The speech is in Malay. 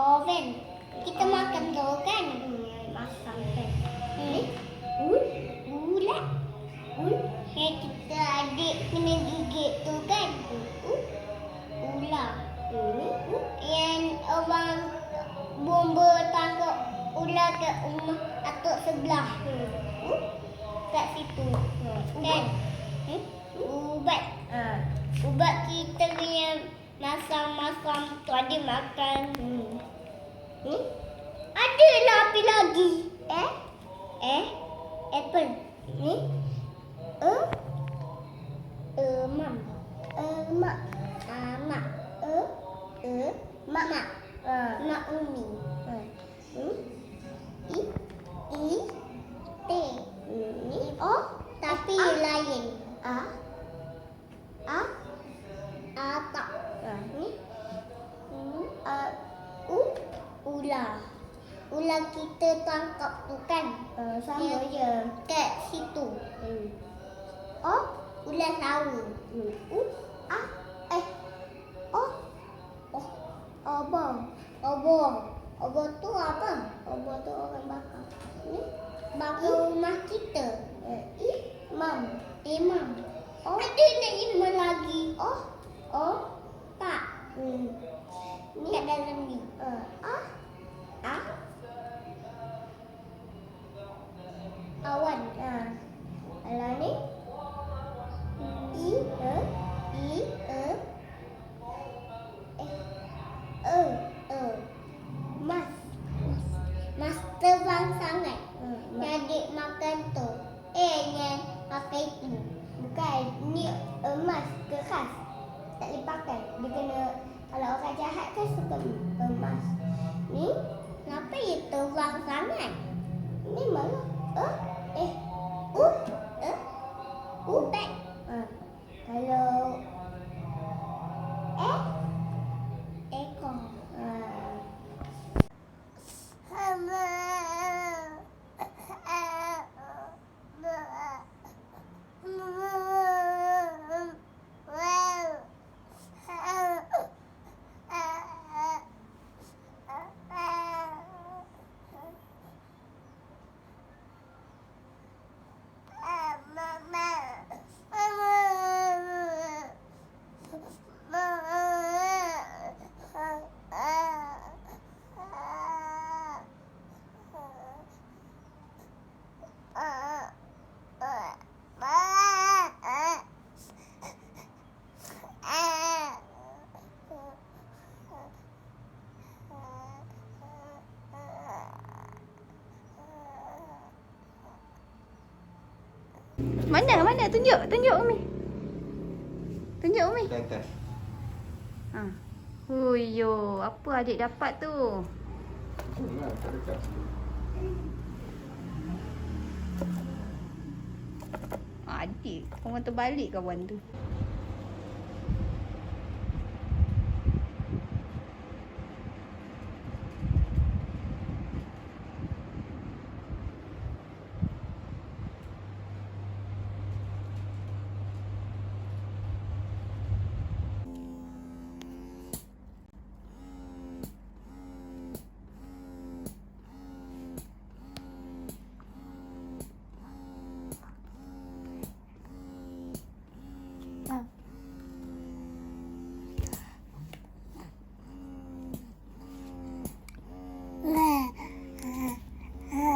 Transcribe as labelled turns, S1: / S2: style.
S1: oven. Kita makan tu kan? Masak kan? Ulat. Yang kita adik kena gigit tu kan? Ular. Yang orang bomba tangkap ular kat rumah atuk sebelah. Kat situ. Kan? Ubat. Ubat kita punya masam-masam tu ada makan. Ada lah api lagi. Apple. Ni. Mam. Mak. Mak. Mak. Mak Umi. T. Tapi lain. Tak. Ni. Ular. Ular kita tangkap tu kan? Sama je. Kat situ. Ular sawu. Obor tu apa? Obor tu orang bakar. Ni bakar rumah kita. Mam. Mam. Ada nak lima lagi. Tak. Ni kat dalam ni. Awan. Kalau ni Mas terbang sangat. Adik makan tu. Yang pakai tu. Bukan. Ni emas keras. Tak boleh pakai. Dia kena, kalau orang jahat kan suka emas. Ni, kenapa dia terbang sangat? Ni mana? Ubat. Kalau ekor.
S2: Mana? Tunjuk Umi. Tunjuk Umi.
S3: Atas.
S2: Huyo, apa adik dapat tu?
S3: Nah, tak dekat.
S2: Adik, orang terbalik kawan tu.